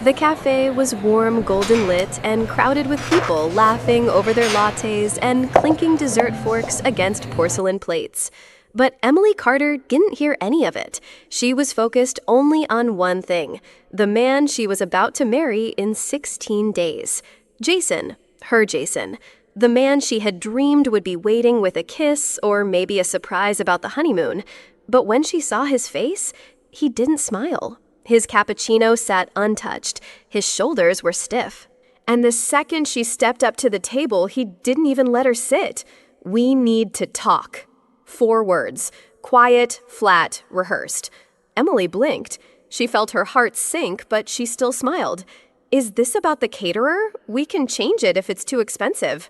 The cafe was warm, golden lit, and crowded with people laughing over their lattes and clinking dessert forks against porcelain plates. But Emily Carter didn't hear any of it. She was focused only on one thing: the man she was about to marry in 16 days. Jason, her Jason. The man she had dreamed would be waiting with a kiss or maybe a surprise about the honeymoon. But when she saw his face, he didn't smile. His cappuccino sat untouched. His shoulders were stiff. And the second she stepped up to the table, he didn't even let her sit. "We need to talk." 4 words. Quiet, flat, rehearsed. Emily blinked. She felt her heart sink, but she still smiled. "Is this about the caterer? We can change it if it's too expensive."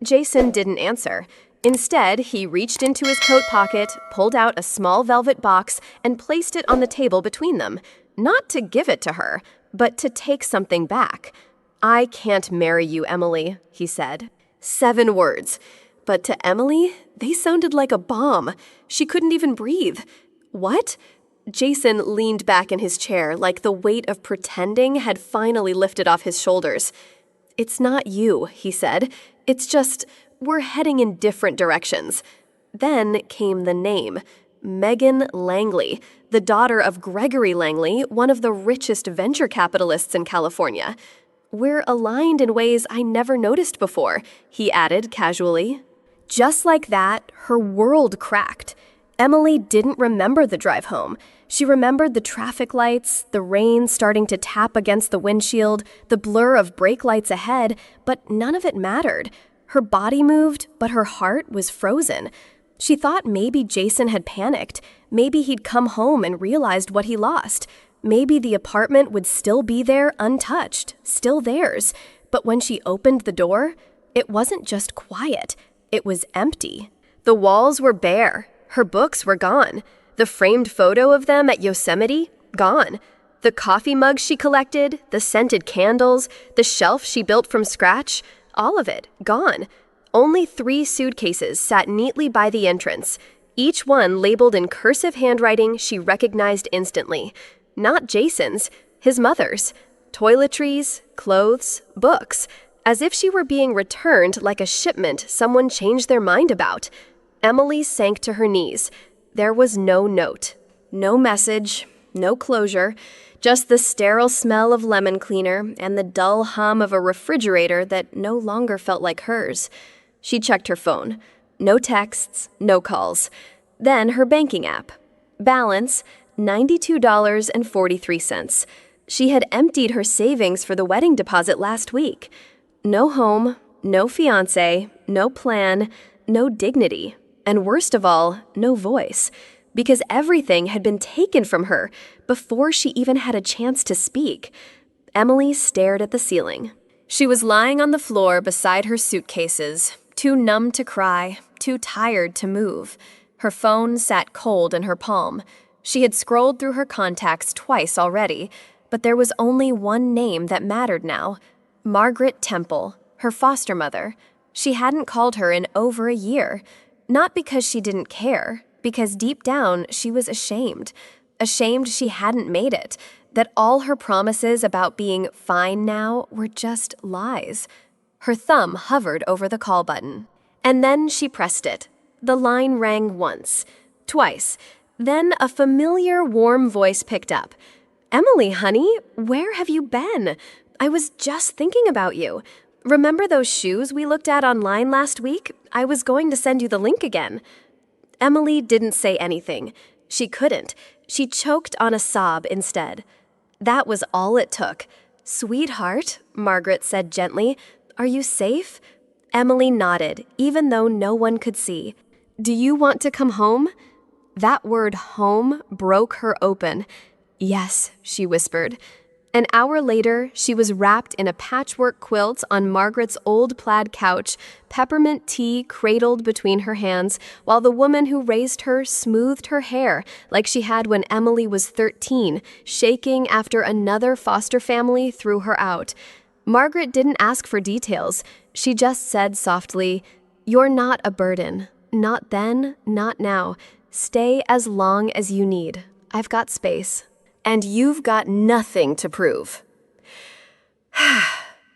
Jason didn't answer. Instead, he reached into his coat pocket, pulled out a small velvet box, and placed it on the table between them. Not to give it to her, but to take something back. "I can't marry you, Emily," he said. 7 words. But to Emily, they sounded like a bomb. She couldn't even breathe. "What?" Jason leaned back in his chair like the weight of pretending had finally lifted off his shoulders. "It's not you," he said. "It's just, we're heading in different directions." Then came the name. Megan Langley, the daughter of Gregory Langley, one of the richest venture capitalists in California. "We're aligned in ways I never noticed before," he added casually. Just like that, her world cracked. Emily didn't remember the drive home. She remembered the traffic lights, the rain starting to tap against the windshield, the blur of brake lights ahead, but none of it mattered. Her body moved, but her heart was frozen. She thought maybe Jason had panicked. Maybe he'd come home and realized what he lost. Maybe the apartment would still be there untouched, still theirs. But when she opened the door, it wasn't just quiet. It was empty. The walls were bare. Her books were gone. The framed photo of them at Yosemite, gone. The coffee mugs she collected, the scented candles, the shelf she built from scratch, all of it gone. Only 3 suitcases sat neatly by the entrance, each one labeled in cursive handwriting she recognized instantly. Not Jason's, his mother's. Toiletries, clothes, books. As if she were being returned like a shipment someone changed their mind about. Emily sank to her knees. There was no note, no message, no closure, just the sterile smell of lemon cleaner and the dull hum of a refrigerator that no longer felt like hers. She checked her phone. No texts, no calls. Then her banking app. Balance, $92.43. She had emptied her savings for the wedding deposit last week. No home, no fiancé, no plan, no dignity, and worst of all, no voice, because everything had been taken from her before she even had a chance to speak. Emily stared at the ceiling. She was lying on the floor beside her suitcases, too numb to cry, too tired to move. Her phone sat cold in her palm. She had scrolled through her contacts twice already, but there was only one name that mattered now. Margaret Temple, her foster mother. She hadn't called her in over a year. Not because she didn't care, because deep down she was ashamed. Ashamed she hadn't made it, that all her promises about being fine now were just lies. Her thumb hovered over the call button. And then she pressed it. The line rang once, twice. Then a familiar, warm voice picked up. "Emily, honey, where have you been? I was just thinking about you. Remember those shoes we looked at online last week? I was going to send you the link again." Emily didn't say anything. She couldn't. She choked on a sob instead. That was all it took. "Sweetheart," Margaret said gently, "are you safe?" Emily nodded, even though no one could see. "Do you want to come home?" That word home broke her open. "Yes," she whispered. An hour later, she was wrapped in a patchwork quilt on Margaret's old plaid couch, peppermint tea cradled between her hands, while the woman who raised her smoothed her hair like she had when Emily was 13, shaking after another foster family threw her out. Margaret didn't ask for details. She just said softly, "You're not a burden. Not then, not now. Stay as long as you need. I've got space. And you've got nothing to prove."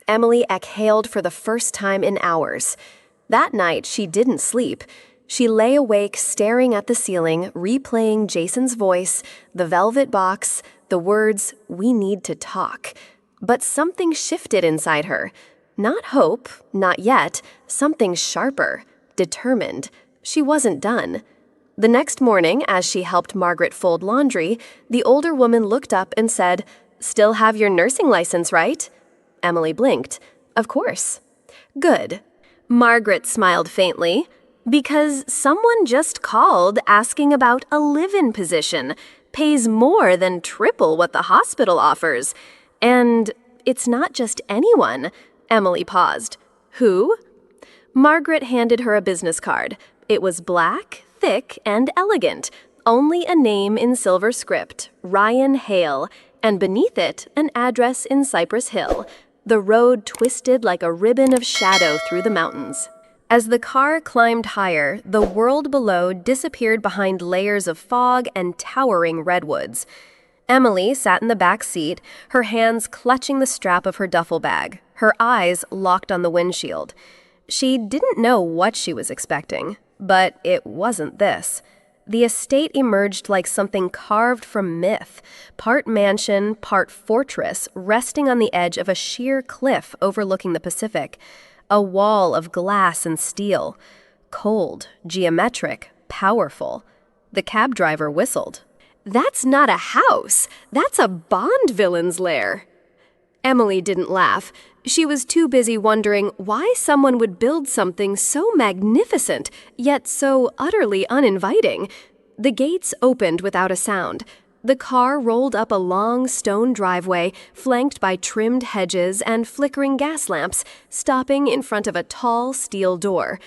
Emily exhaled for the first time in hours. That night, she didn't sleep. She lay awake staring at the ceiling, replaying Jason's voice, the velvet box, the words, "We need to talk." But something shifted inside her. Not hope, not yet, something sharper, determined. She wasn't done. The next morning, as she helped Margaret fold laundry, the older woman looked up and said, "Still have your nursing license, right?" Emily blinked. "Of course." "Good." Margaret smiled faintly. "Because someone just called asking about a live-in position. Pays more than triple what the hospital offers. And it's not just anyone." Emily paused. "Who?" Margaret handed her a business card. It was black, thick, and elegant. Only a name in silver script, Ryan Hale, and beneath it, an address in Cypress Hill. The road twisted like a ribbon of shadow through the mountains. As the car climbed higher, the world below disappeared behind layers of fog and towering redwoods. Emily sat in the back seat, her hands clutching the strap of her duffel bag, her eyes locked on the windshield. She didn't know what she was expecting, but it wasn't this. The estate emerged like something carved from myth, part mansion, part fortress, resting on the edge of a sheer cliff overlooking the Pacific. A wall of glass and steel. Cold, geometric, powerful. The cab driver whistled. "That's not a house. That's a Bond villain's lair." Emily didn't laugh. She was too busy wondering why someone would build something so magnificent, yet so utterly uninviting. The gates opened without a sound. The car rolled up a long stone driveway, flanked by trimmed hedges and flickering gas lamps, stopping in front of a tall steel door.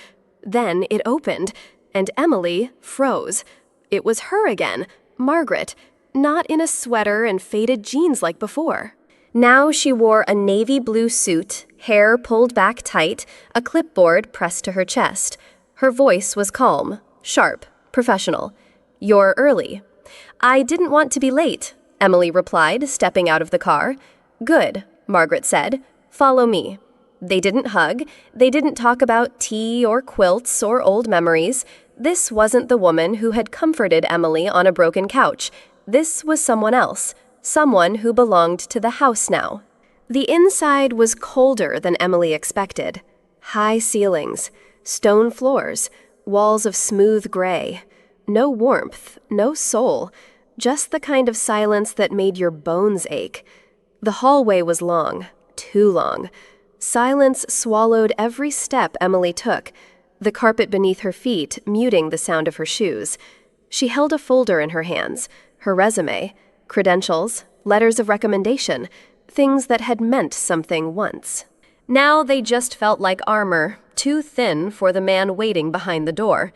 Then it opened, and Emily froze. It was her again, Margaret, not in a sweater and faded jeans like before. Now she wore a navy blue suit, hair pulled back tight, a clipboard pressed to her chest. Her voice was calm, sharp, professional. "You're early." "I didn't want to be late," Emily replied, stepping out of the car. "Good," Margaret said. "Follow me." They didn't hug. They didn't talk about tea or quilts or old memories. This wasn't the woman who had comforted Emily on a broken couch. This was someone else. Someone who belonged to the house now. The inside was colder than Emily expected. High ceilings, stone floors, walls of smooth gray. No warmth, no soul, just the kind of silence that made your bones ache. The hallway was long, too long. Silence swallowed every step Emily took, the carpet beneath her feet muting the sound of her shoes. She held a folder in her hands, her resume, credentials, letters of recommendation, things that had meant something once. Now they just felt like armor, too thin for the man waiting behind the door.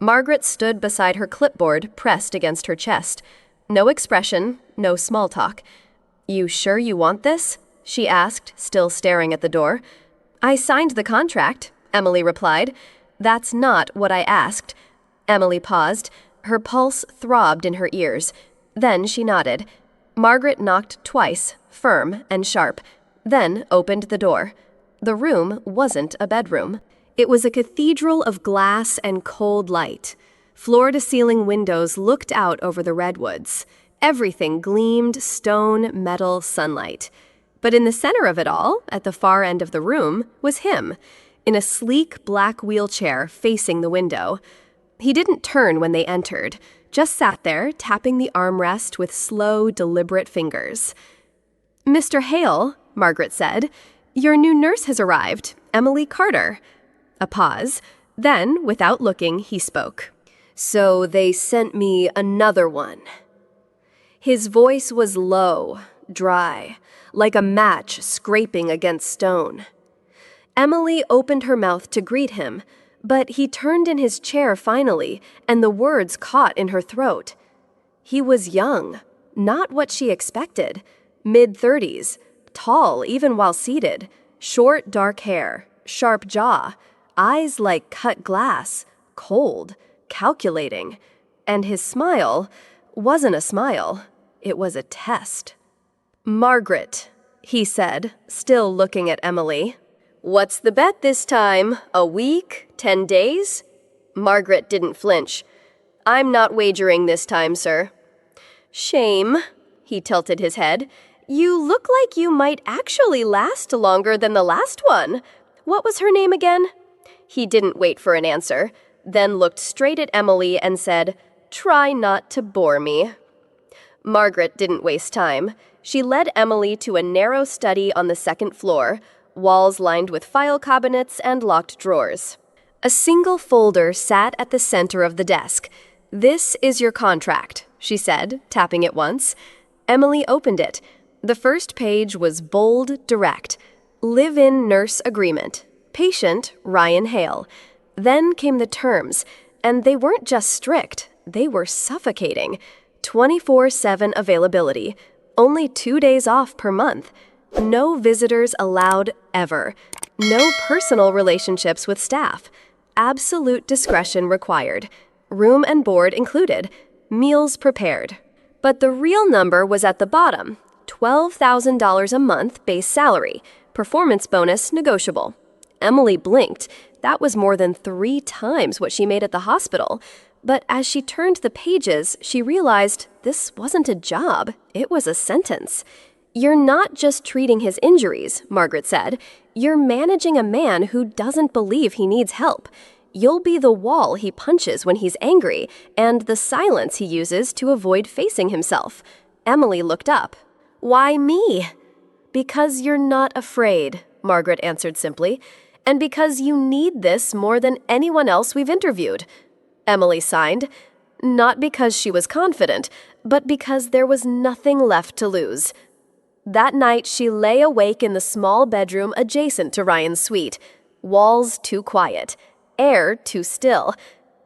Margaret stood beside her clipboard pressed against her chest. No expression, no small talk. "You sure you want this?" she asked, still staring at the door. "I signed the contract," Emily replied. "That's not what I asked." Emily paused. Her pulse throbbed in her ears. Then she nodded. Margaret knocked twice, firm and sharp, then opened the door. The room wasn't a bedroom. It was a cathedral of glass and cold light. Floor-to-ceiling windows looked out over the redwoods. Everything gleamed stone, metal, sunlight. But in the center of it all, at the far end of the room, was him, in a sleek black wheelchair facing the window. He didn't turn when they entered, just sat there, tapping the armrest with slow, deliberate fingers. "Mr. Hale," Margaret said, "your new nurse has arrived, Emily Carter." A pause. Then, without looking, he spoke. "So they sent me another one." His voice was low, dry, like a match scraping against stone. Emily opened her mouth to greet him, but he turned in his chair finally, and the words caught in her throat. He was young, not what she expected. Mid-30s, tall even while seated, short dark hair, sharp jaw, eyes like cut glass, cold, calculating. And his smile wasn't a smile, it was a test. "Margaret," he said, still looking at Emily. "What's the bet this time? A week? 10 days?" Margaret didn't flinch. "I'm not wagering this time, sir." "Shame." He tilted his head. "You look like you might actually last longer than the last one. What was her name again?" He didn't wait for an answer, then looked straight at Emily and said, "Try not to bore me." Margaret didn't waste time. She led Emily to a narrow study on the second floor, walls lined with file cabinets and locked drawers. A single folder sat at the center of the desk. "This is your contract," she said, tapping it once. Emily opened it. The first page was bold, direct. Live-in nurse agreement. Patient, Ryan Hale. Then came the terms, and they weren't just strict, they were suffocating. 24/7 availability. Only 2 days off per month. No visitors allowed ever. No personal relationships with staff. Absolute discretion required. Room and board included. Meals prepared. But the real number was at the bottom. $12,000 a month base salary. Performance bonus negotiable. Emily blinked. That was more than 3 times what she made at the hospital. But as she turned the pages, she realized this wasn't a job. It was a sentence. "You're not just treating his injuries," Margaret said. "You're managing a man who doesn't believe he needs help. You'll be the wall he punches when he's angry, and the silence he uses to avoid facing himself." Emily looked up. "Why me?" "Because you're not afraid," Margaret answered simply. "And because you need this more than anyone else we've interviewed." Emily signed. Not because she was confident, but because there was nothing left to lose. That night, she lay awake in the small bedroom adjacent to Ryan's suite. Walls too quiet. Air too still.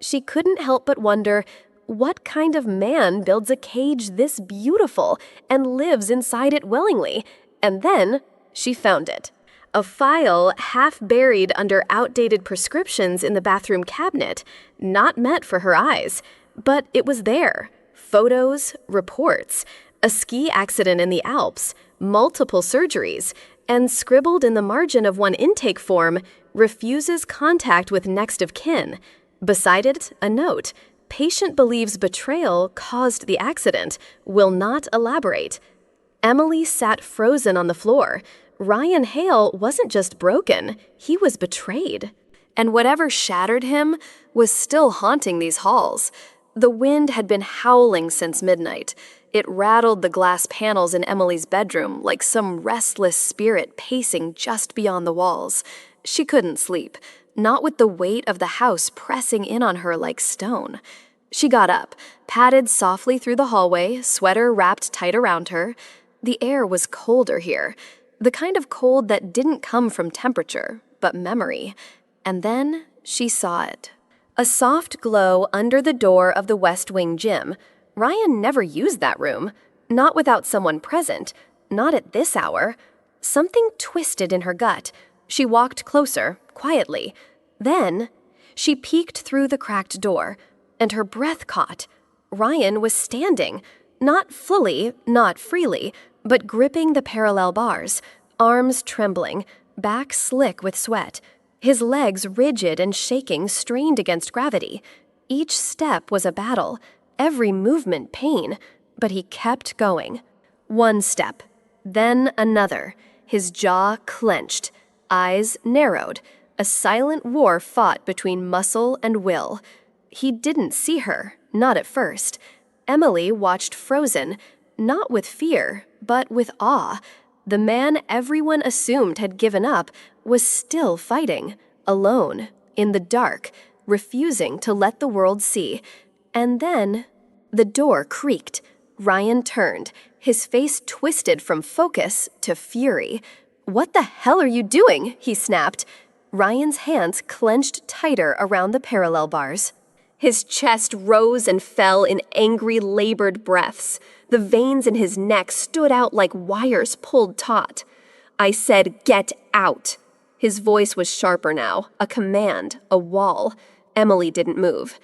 She couldn't help but wonder, what kind of man builds a cage this beautiful and lives inside it willingly? And then she found it. A file half buried under outdated prescriptions in the bathroom cabinet, not meant for her eyes. But it was there. Photos, reports, a ski accident in the Alps, multiple surgeries, and scribbled in the margin of one intake form, refuses contact with next of kin. Beside it, a note. Patient believes betrayal caused the accident, will not elaborate. Emily sat frozen on the floor. Ryan Hale wasn't just broken, he was betrayed. And whatever shattered him was still haunting these halls. The wind had been howling since midnight. It rattled the glass panels in Emily's bedroom like some restless spirit pacing just beyond the walls. She couldn't sleep, not with the weight of the house pressing in on her like stone. She got up, padded softly through the hallway, sweater wrapped tight around her. The air was colder here, the kind of cold that didn't come from temperature, but memory. And then she saw it. A soft glow under the door of the West Wing gym. Ryan never used that room. Not without someone present. Not at this hour. Something twisted in her gut. She walked closer, quietly. Then she peeked through the cracked door, and her breath caught. Ryan was standing. Not fully, not freely, but gripping the parallel bars, arms trembling, back slick with sweat. His legs rigid and shaking, strained against gravity. Each step was a battle, every movement pain, but he kept going. One step, then another, his jaw clenched, eyes narrowed, a silent war fought between muscle and will. He didn't see her, not at first. Emily watched frozen, not with fear, but with awe. The man everyone assumed had given up was still fighting, alone, in the dark, refusing to let the world see. And then the door creaked. Ryan turned, his face twisted from focus to fury. "What the hell are you doing?" he snapped. Ryan's hands clenched tighter around the parallel bars. His chest rose and fell in angry, labored breaths. The veins in his neck stood out like wires pulled taut. "I said, get out." His voice was sharper now, a command, a wall. Emily didn't move.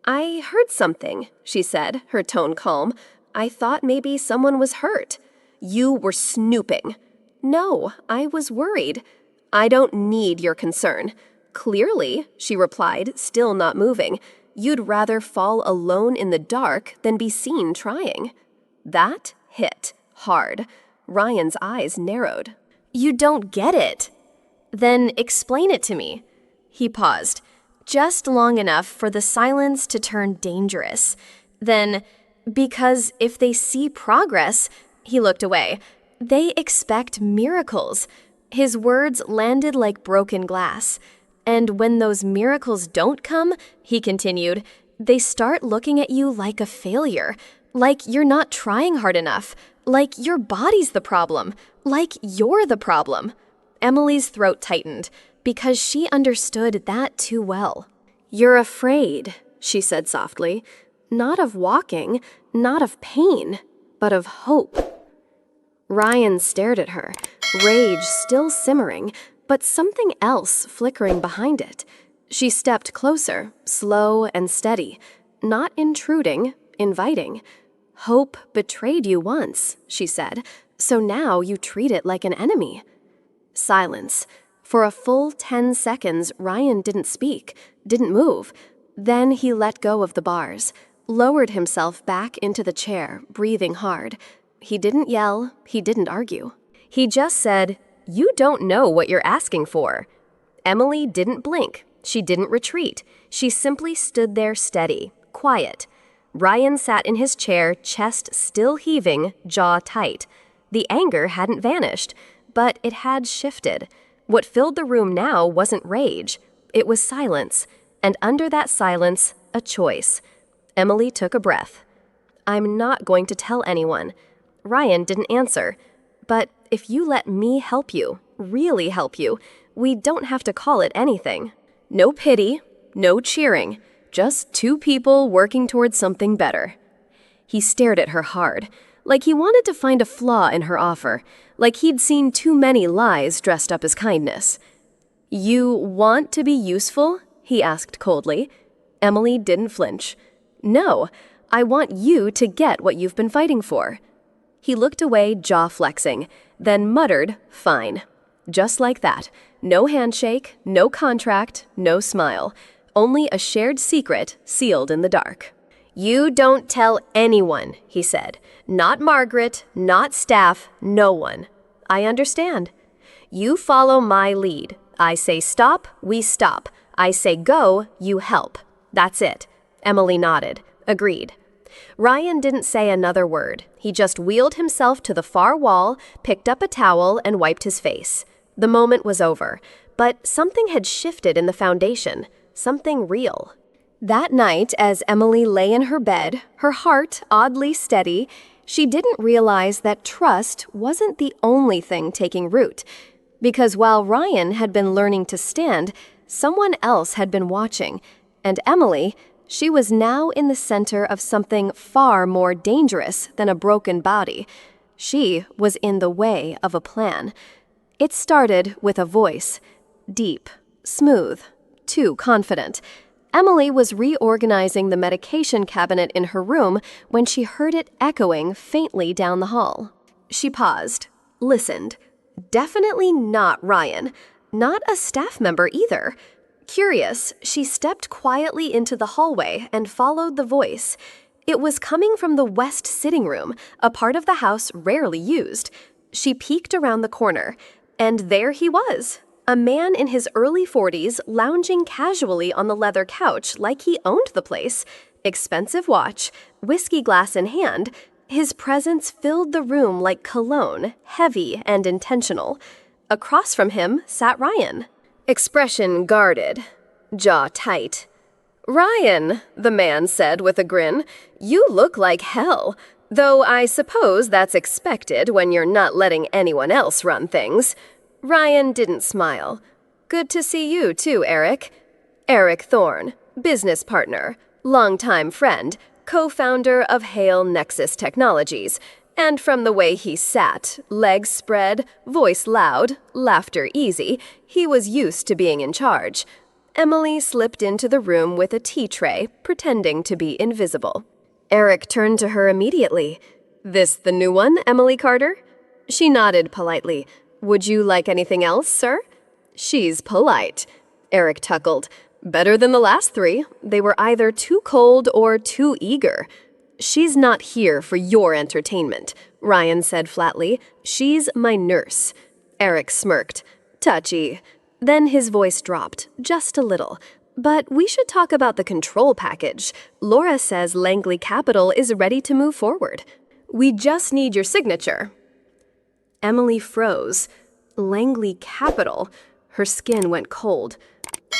"I heard something," she said, her tone calm. "I thought maybe someone was hurt." "You were snooping." No, I was worried. I don't need your concern. Clearly, she replied, still not moving. You'd rather fall alone in the dark than be seen trying. That hit hard. Ryan's eyes narrowed. You don't get it. Then explain it to me. He paused, just long enough for the silence to turn dangerous. Then, because if they see progress, he looked away. They expect miracles. His words landed like broken glass. And when those miracles don't come, he continued, they start looking at you like a failure, like you're not trying hard enough, like your body's the problem, like you're the problem. Emily's throat tightened because she understood that too well. You're afraid, she said softly, not of walking, not of pain, but of hope. Ryan stared at her, rage still simmering, but something else flickering behind it. She stepped closer, slow and steady, not intruding, inviting. Hope betrayed you once, she said, so now you treat it like an enemy. Silence. For a full 10 seconds, Ryan didn't speak, didn't move. Then he let go of the bars, lowered himself back into the chair, breathing hard. He didn't yell, he didn't argue. He just said, "You don't know what you're asking for." Emily didn't blink. She didn't retreat. She simply stood there steady, quiet. Ryan sat in his chair, chest still heaving, jaw tight. The anger hadn't vanished, but it had shifted. What filled the room now wasn't rage. It was silence, and under that silence, a choice. Emily took a breath. "I'm not going to tell anyone." Ryan didn't answer. "But if you let me help you, really help you, we don't have to call it anything. No pity, no cheering, just two people working towards something better." He stared at her hard, like he wanted to find a flaw in her offer, like he'd seen too many lies dressed up as kindness. "You want to be useful?" he asked coldly. Emily didn't flinch. "No, I want you to get what you've been fighting for." He looked away, jaw flexing, then muttered, "Fine." Just like that. No handshake, no contract, no smile. Only a shared secret sealed in the dark. "You don't tell anyone," he said. "Not Margaret, not staff, no one. I understand. You follow my lead. I say stop, we stop. I say go, you help. That's it." Emily nodded. Agreed. Ryan didn't say another word. He just wheeled himself to the far wall, picked up a towel, and wiped his face. The moment was over, but something had shifted in the foundation, something real. That night, as Emily lay in her bed, her heart oddly steady, she didn't realize that trust wasn't the only thing taking root. Because while Ryan had been learning to stand, someone else had been watching, and Emily, she was now in the center of something far more dangerous than a broken body. She was in the way of a plan. It started with a voice, deep, smooth, too confident. Emily was reorganizing the medication cabinet in her room when she heard it echoing faintly down the hall. She paused, listened. Definitely not Ryan, not a staff member either. Curious, she stepped quietly into the hallway and followed the voice. It was coming from the west sitting room, a part of the house rarely used. She peeked around the corner, and there he was, a man in his early 40s lounging casually on the leather couch like he owned the place. Expensive watch, whiskey glass in hand, his presence filled the room like cologne, heavy and intentional. Across from him sat Ryan. Expression guarded, jaw tight. "Ryan," the man said with a grin, "you look like hell. Though I suppose that's expected when you're not letting anyone else run things." Ryan didn't smile. "Good to see you too, Eric." Eric Thorne, business partner, longtime friend, co-founder of Hale Nexus Technologies. And from the way he sat, legs spread, voice loud, laughter easy, he was used to being in charge. Emily slipped into the room with a tea tray, pretending to be invisible. Eric turned to her immediately. "This the new one, Emily Carter?" She nodded politely. Would you like anything else, sir? She's polite. Eric chuckled. Better than the last three. They were either too cold or too eager. She's not here for your entertainment, Ryan said flatly. She's my nurse. Eric smirked. Touchy. Then his voice dropped, just a little. But we should talk about the control package. Laura says Langley Capital is ready to move forward. We just need your signature. Emily froze. Langley Capital. Her skin went cold.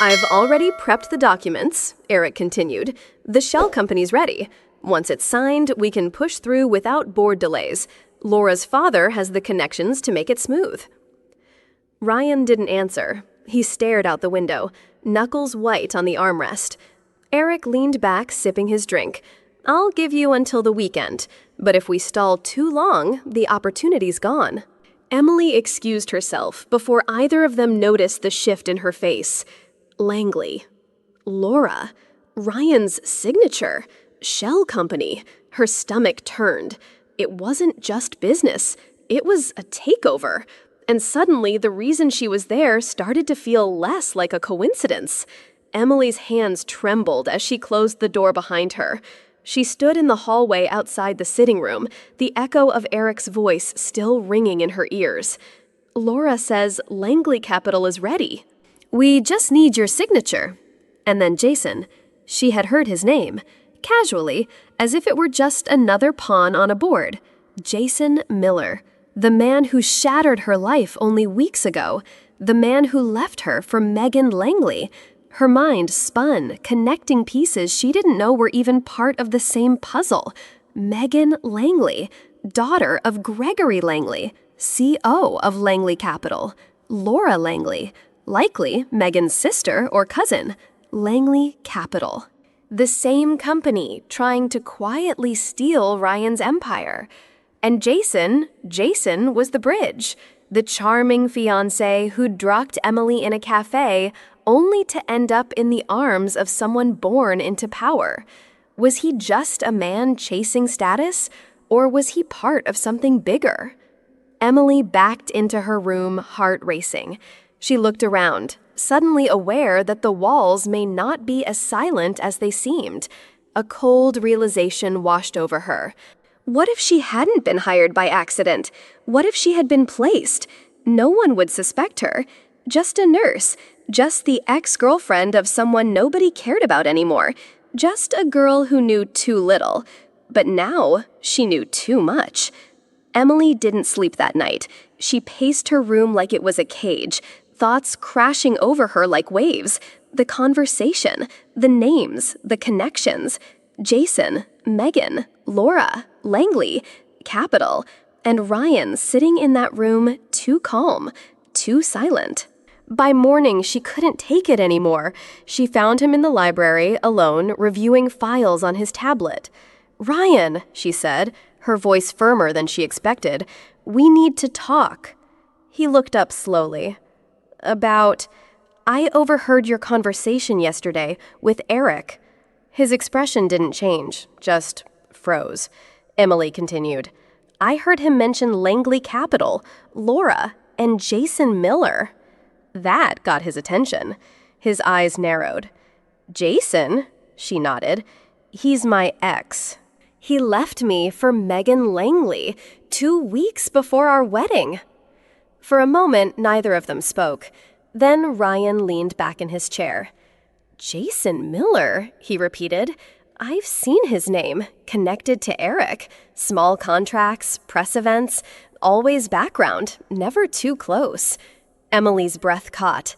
I've already prepped the documents, Eric continued. The shell company's ready. Once it's signed, we can push through without board delays. Laura's father has the connections to make it smooth. Ryan didn't answer. He stared out the window, knuckles white on the armrest. Eric leaned back, sipping his drink. I'll give you until the weekend, but if we stall too long, the opportunity's gone. Emily excused herself before either of them noticed the shift in her face. Langley. Laura. Ryan's signature. Shell company. Her stomach turned. It wasn't just business. It was a takeover. And suddenly, the reason she was there started to feel less like a coincidence. Emily's hands trembled as she closed the door behind her. She stood in the hallway outside the sitting room, the echo of Eric's voice still ringing in her ears. Laura says Langley Capital is ready. We just need your signature. And then Jason. She had heard his name, casually, as if it were just another pawn on a board. Jason Miller. The man who shattered her life only weeks ago. The man who left her for Megan Langley. Her mind spun, connecting pieces she didn't know were even part of the same puzzle. Megan Langley, daughter of Gregory Langley, CO of Langley Capital. Laura Langley, likely Megan's sister or cousin. Langley Capital. The same company trying to quietly steal Ryan's empire. And Jason was the bridge. The charming fiancé who'd dropped Emily in a cafe only to end up in the arms of someone born into power. Was he just a man chasing status, or was he part of something bigger? Emily backed into her room, heart racing. She looked around, suddenly aware that the walls may not be as silent as they seemed. A cold realization washed over her. What if she hadn't been hired by accident? What if she had been placed? No one would suspect her. Just a nurse. Just the ex-girlfriend of someone nobody cared about anymore. Just a girl who knew too little. But now, she knew too much. Emily didn't sleep that night. She paced her room like it was a cage, thoughts crashing over her like waves. The conversation, the names, the connections. Jason, Megan, Laura, Langley, Capital, and Ryan sitting in that room too calm, too silent. By morning, she couldn't take it anymore. She found him in the library, alone, reviewing files on his tablet. Ryan, she said, her voice firmer than she expected, we need to talk. He looked up slowly. I overheard your conversation yesterday with Eric. His expression didn't change, just froze. Emily continued. I heard him mention Langley Capital, Laura, and Jason Miller. That got his attention. His eyes narrowed. Jason? She nodded. He's my ex. He left me for Megan Langley 2 weeks before our wedding. For a moment, neither of them spoke. Then Ryan leaned back in his chair. Jason Miller, he repeated. I've seen his name, connected to Eric. Small contracts, press events, always background, never too close. Emily's breath caught.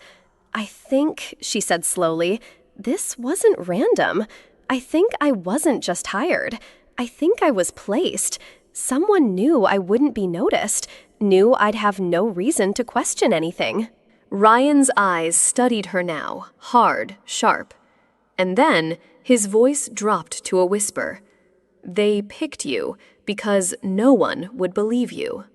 I think, she said slowly, this wasn't random. I think I wasn't just hired. I think I was placed. Someone knew I wouldn't be noticed, knew I'd have no reason to question anything. Ryan's eyes studied her now, hard, sharp. And then his voice dropped to a whisper. They picked you because no one would believe you.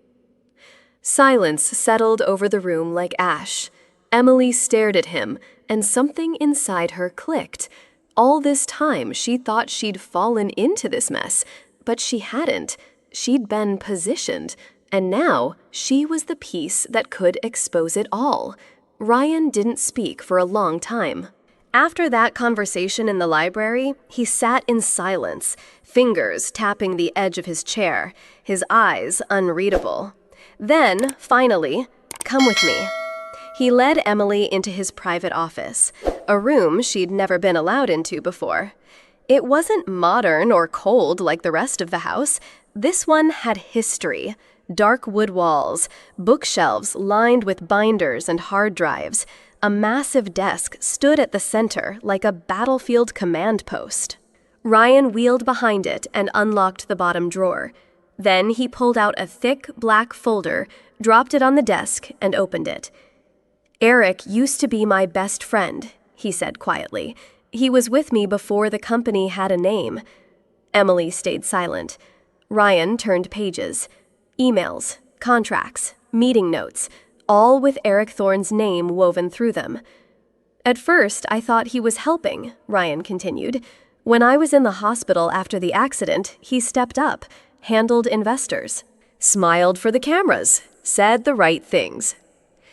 Silence settled over the room like ash. Emily stared at him, and something inside her clicked. All this time, she thought she'd fallen into this mess, but she hadn't. She'd been positioned, And now, she was the piece that could expose it all. Ryan didn't speak for a long time. After that conversation in the library, he sat in silence, fingers tapping the edge of his chair, his eyes unreadable. Then, finally, "Come with me." He led Emily into his private office, a room she'd never been allowed into before. It wasn't modern or cold like the rest of the house. This one had history. Dark wood walls, bookshelves lined with binders and hard drives. A massive desk stood at the center like a battlefield command post. Ryan wheeled behind it and unlocked the bottom drawer. Then he pulled out a thick black folder, dropped it on the desk, and opened it. "Eric used to be my best friend," he said quietly. "He was with me before the company had a name." Emily stayed silent. Ryan turned pages. Emails, contracts, meeting notes, all with Eric Thorne's name woven through them. "At first, I thought he was helping," Ryan continued. "When I was in the hospital after the accident, he stepped up, handled investors, smiled for the cameras, said the right things."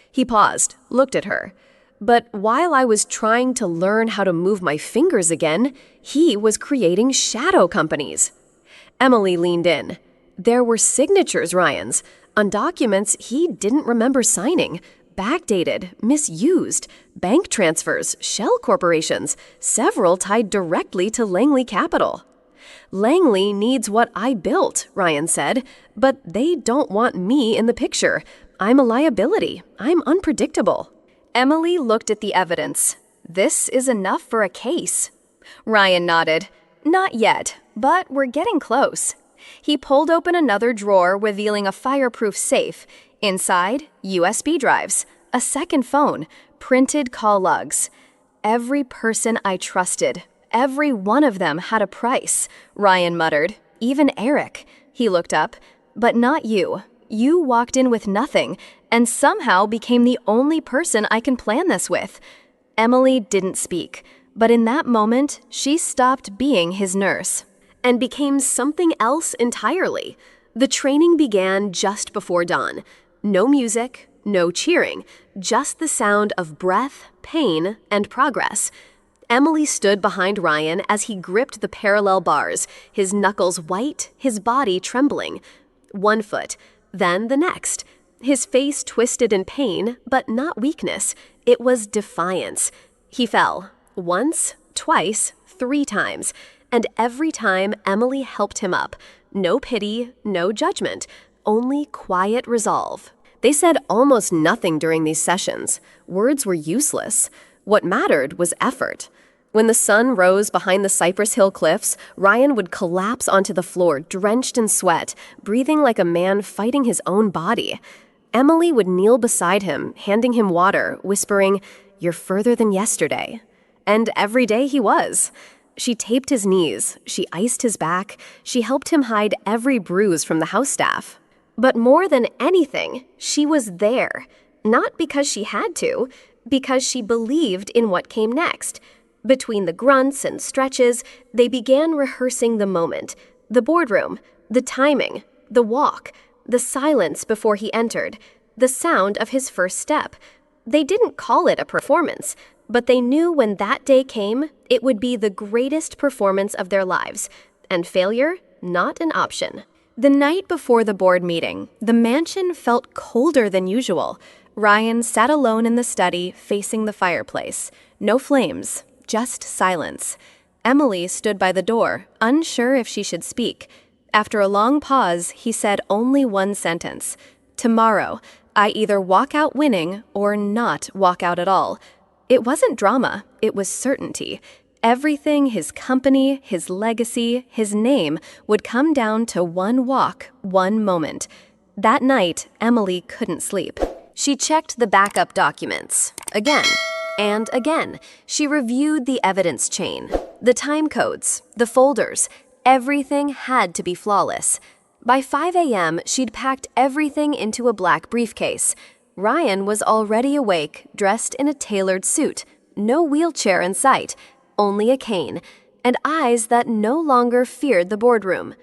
He paused, looked at her. "But while I was trying to learn how to move my fingers again, he was creating shadow companies." Emily leaned in. "There were signatures, Ryan's, on documents he didn't remember signing, backdated, misused, bank transfers, shell corporations, several tied directly to Langley Capital." "Langley needs what I built," Ryan said, "but they don't want me in the picture. I'm a liability. I'm unpredictable." Emily looked at the evidence. "This is enough for a case." Ryan nodded. "Not yet, but we're getting close." He pulled open another drawer, revealing a fireproof safe. Inside, USB drives, a second phone, printed call logs. "Every person I trusted, every one of them had a price," Ryan muttered. "Even Eric." He looked up. "But not you. You walked in with nothing, and somehow became the only person I can plan this with." Emily didn't speak, but in that moment, she stopped being his nurse and became something else entirely. The training began just before dawn. No music, no cheering, just the sound of breath, pain, and progress. Emily stood behind Ryan as he gripped the parallel bars, his knuckles white, his body trembling. One foot, then the next. His face twisted in pain, but not weakness. It was defiance. He fell. Once, twice, 3 times. And every time, Emily helped him up. No pity, no judgment, only quiet resolve. They said almost nothing during these sessions. Words were useless. What mattered was effort. When the sun rose behind the Cypress Hill cliffs, Ryan would collapse onto the floor, drenched in sweat, breathing like a man fighting his own body. Emily would kneel beside him, handing him water, whispering, "You're further than yesterday." And every day he was. She taped his knees, she iced his back, she helped him hide every bruise from the house staff. But more than anything, she was there. Not because she had to, because she believed in what came next. Between the grunts and stretches, they began rehearsing the moment, the boardroom, the timing, the walk, the silence before he entered, the sound of his first step. They didn't call it a performance, but they knew when that day came, it would be the greatest performance of their lives, and failure, not an option. The night before the board meeting, the mansion felt colder than usual. Ryan sat alone in the study, facing the fireplace. No flames, just silence. Emily stood by the door, unsure if she should speak. After a long pause, he said only one sentence. "Tomorrow, I either walk out winning or not walk out at all." It wasn't drama, it was certainty. Everything, his company, his legacy, his name, would come down to one walk, one moment. That night, Emily couldn't sleep. She checked the backup documents. Again and again. She reviewed the evidence chain, the time codes, the folders. Everything had to be flawless. By 5 a.m., she'd packed everything into a black briefcase. Ryan was already awake, dressed in a tailored suit. No wheelchair in sight, only a cane, and eyes that no longer feared the boardroom.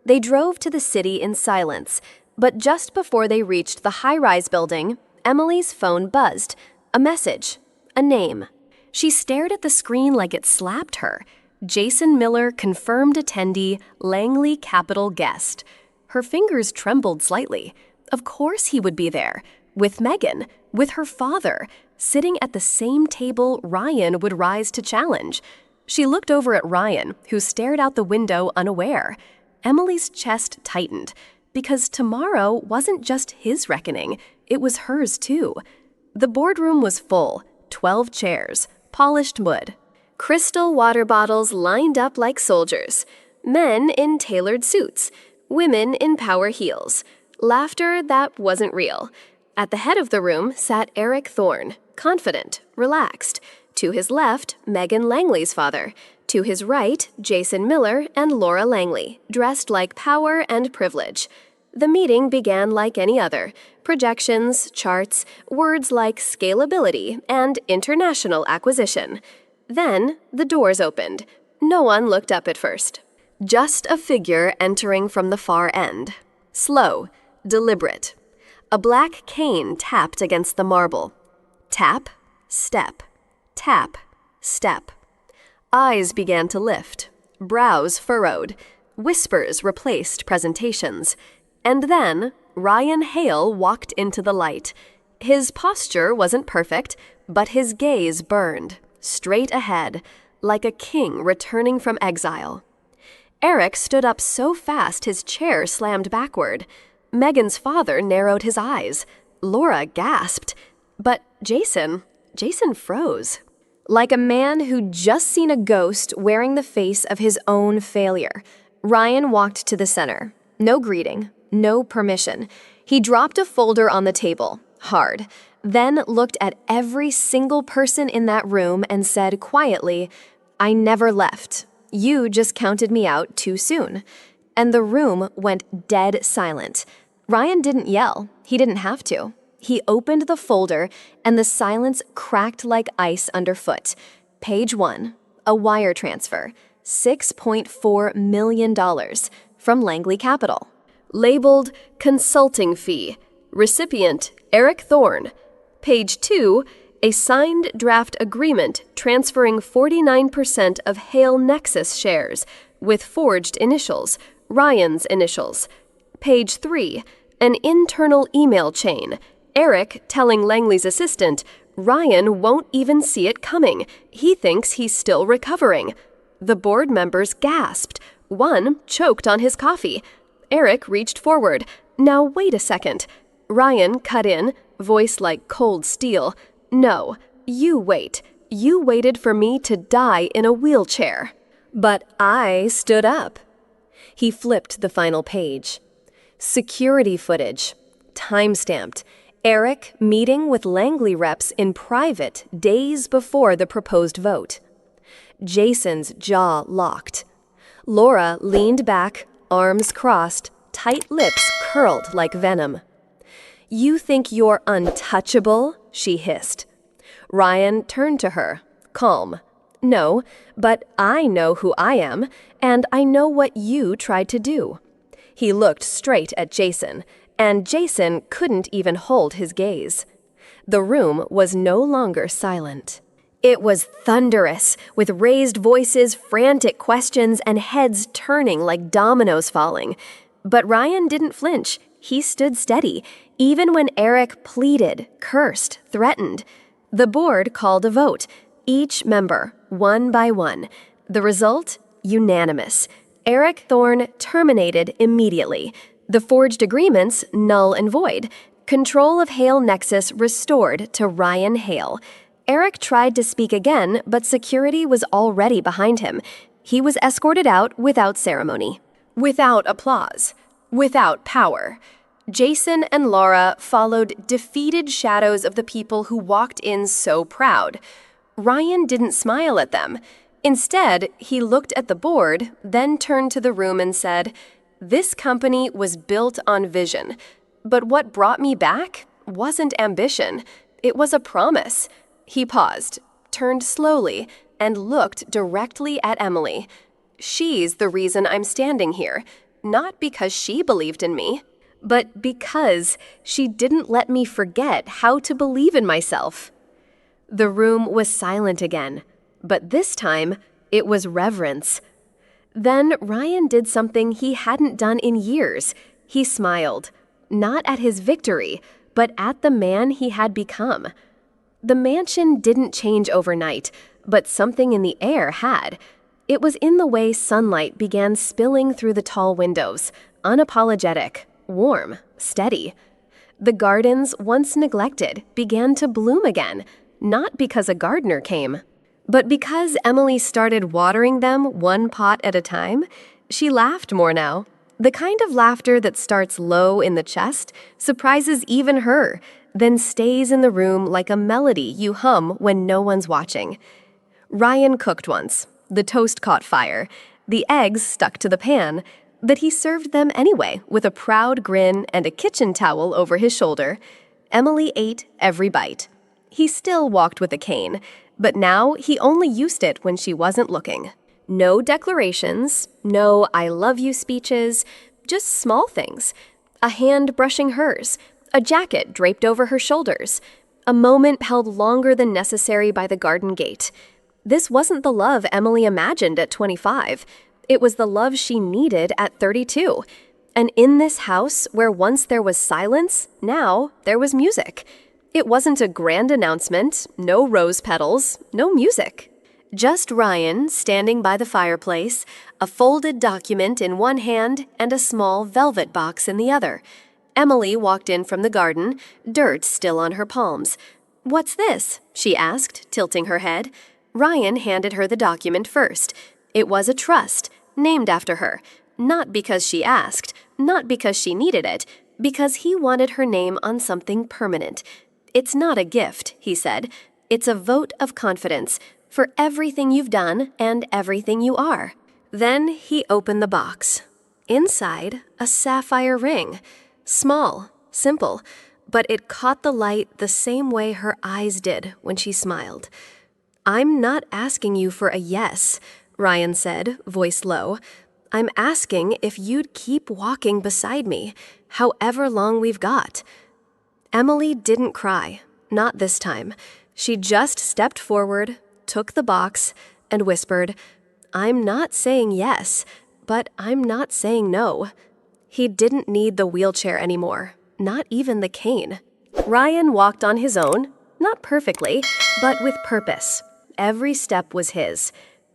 They drove to the city in silence. But just before they reached the high-rise building, Emily's phone buzzed. A message. A name. She stared at the screen like it slapped her. Jason Miller, confirmed attendee, Langley Capital guest. Her fingers trembled slightly. Of course he would be there. With Megan. With her father. Sitting at the same table Ryan would rise to challenge. She looked over at Ryan, who stared out the window unaware. Emily's chest tightened. Because tomorrow wasn't just his reckoning, it was hers too. The boardroom was full, 12 chairs, polished wood. Crystal water bottles lined up like soldiers. Men in tailored suits, women in power heels. Laughter that wasn't real. At the head of the room sat Eric Thorne, confident, relaxed. To his left, Megan Langley's father. To his right, Jason Miller and Laura Langley, dressed like power and privilege. The meeting began like any other. Projections, charts, words like scalability and international acquisition. Then, the doors opened. No one looked up at first. Just a figure entering from the far end. Slow, deliberate. A black cane tapped against the marble. Tap, step, tap, step. Eyes began to lift. Brows furrowed. Whispers replaced presentations. And then, Ryan Hale walked into the light. His posture wasn't perfect, but his gaze burned, straight ahead, like a king returning from exile. Eric stood up so fast his chair slammed backward. Megan's father narrowed his eyes. Laura gasped. But Jason froze. Like a man who'd just seen a ghost wearing the face of his own failure, Ryan walked to the center. No greeting. No permission. He dropped a folder on the table, hard, then looked at every single person in that room and said quietly, "I never left. You just counted me out too soon." And the room went dead silent. Ryan didn't yell. He didn't have to. He opened the folder, and the silence cracked like ice underfoot. Page 1. A wire transfer. $6.4 million from Langley Capital. Labeled Consulting Fee. Recipient Eric Thorne. Page 2. A signed draft agreement transferring 49% of Hale Nexus shares with forged initials, Ryan's initials. Page 3. An internal email chain. Eric telling Langley's assistant, Ryan won't even see it coming. He thinks he's still recovering. The board members gasped. One choked on his coffee. Eric reached forward. "Now wait a second." Ryan cut in, voice like cold steel. "No, you wait. You waited for me to die in a wheelchair." But I stood up. He flipped the final page. Security footage. Timestamped. Eric meeting with Langley reps in private days before the proposed vote. Jason's jaw locked. Laura leaned back, arms crossed, tight lips curled like venom. "You think you're untouchable?" she hissed. Ryan turned to her, calm. "No, but I know who I am, and I know what you tried to do." He looked straight at Jason, and Jason couldn't even hold his gaze. The room was no longer silent. It was thunderous, with raised voices, frantic questions, and heads turning like dominoes falling. But Ryan didn't flinch. He stood steady, even when Eric pleaded, cursed, threatened. The board called a vote, each member, one by one. The result? Unanimous. Eric Thorne terminated immediately. The forged agreements null and void. Control of Hale Nexus restored to Ryan Hale. Eric tried to speak again, but security was already behind him. He was escorted out without ceremony, without applause, without power. Jason and Laura followed defeated shadows of the people who walked in so proud. Ryan didn't smile at them. Instead, he looked at the board, then turned to the room and said, "This company was built on vision. But what brought me back wasn't ambition. It was a promise." He paused, turned slowly, and looked directly at Emily. "She's the reason I'm standing here, not because she believed in me, but because she didn't let me forget how to believe in myself. The room was silent again, but this time it was reverence. Then Ryan did something he hadn't done in years. He smiled, not at his victory, but at the man he had become. The mansion didn't change overnight, but something in the air had. It was in the way sunlight began spilling through the tall windows, unapologetic, warm, steady. The gardens, once neglected, began to bloom again, not because a gardener came, but because Emily started watering them one pot at a time. She laughed more now. The kind of laughter that starts low in the chest, surprises even her, then stays in the room like a melody you hum when no one's watching. Ryan cooked once. The toast caught fire. The eggs stuck to the pan, but he served them anyway with a proud grin and a kitchen towel over his shoulder. Emily ate every bite. He still walked with a cane, but now he only used it when she wasn't looking. No declarations, no I love you speeches, just small things. A hand brushing hers, a jacket draped over her shoulders, a moment held longer than necessary by the garden gate. This wasn't the love Emily imagined at 25. It was the love she needed at 32. And in this house, where once there was silence, now there was music. It wasn't a grand announcement, no rose petals, no music. Just Ryan standing by the fireplace, a folded document in one hand and a small velvet box in the other. Emily walked in from the garden, dirt still on her palms. "What's this?" she asked, tilting her head. Ryan handed her the document first. It was a trust, named after her, not because she asked, not because she needed it, because he wanted her name on something permanent. "It's not a gift," he said. "It's a vote of confidence for everything you've done and everything you are." Then he opened the box. Inside, a sapphire ring. Small, simple, but it caught the light the same way her eyes did when she smiled. "I'm not asking you for a yes," Ryan said, voice low. "I'm asking if you'd keep walking beside me, however long we've got." Emily didn't cry, not this time. She just stepped forward, took the box, and whispered, "I'm not saying yes, but I'm not saying no." He didn't need the wheelchair anymore, not even the cane. Ryan walked on his own, not perfectly, but with purpose. Every step was his.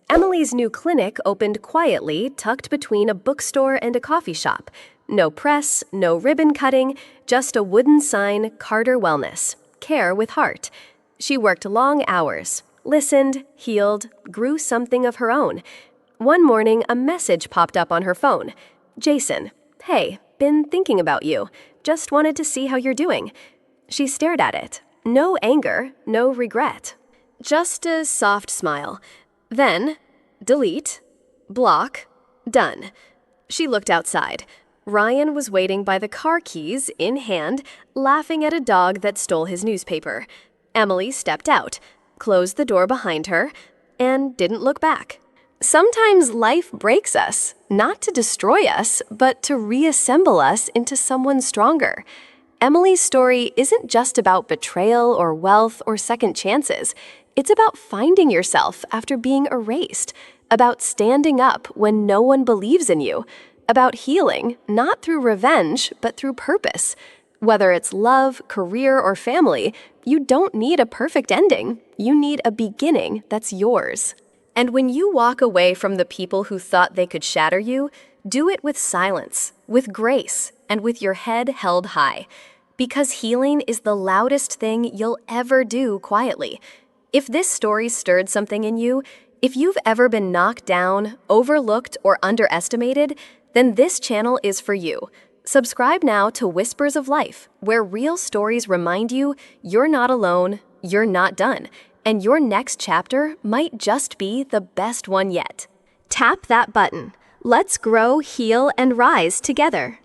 Emily's new clinic opened quietly, tucked between a bookstore and a coffee shop. No press, no ribbon cutting, just a wooden sign, Carter Wellness, care with heart. She worked long hours, listened, healed, grew something of her own. One morning, a message popped up on her phone. "Jason, hey, been thinking about you. Just wanted to see how you're doing." She stared at it. No anger, no regret. Just a soft smile. Then, delete, block, done. She looked outside. Ryan was waiting by the car keys in hand, laughing at a dog that stole his newspaper. Emily stepped out, closed the door behind her, and didn't look back. Sometimes life breaks us, not to destroy us, but to reassemble us into someone stronger. Emily's story isn't just about betrayal or wealth or second chances. It's about finding yourself after being erased, about standing up when no one believes in you, about healing, not through revenge, but through purpose. Whether it's love, career, or family, you don't need a perfect ending. You need a beginning that's yours. And when you walk away from the people who thought they could shatter you, do it with silence, with grace, and with your head held high. Because healing is the loudest thing you'll ever do quietly. If this story stirred something in you, if you've ever been knocked down, overlooked, or underestimated, then this channel is for you. Subscribe now to Whispers of Life, where real stories remind you you're not alone, you're not done, and your next chapter might just be the best one yet. Tap that button. Let's grow, heal, and rise together.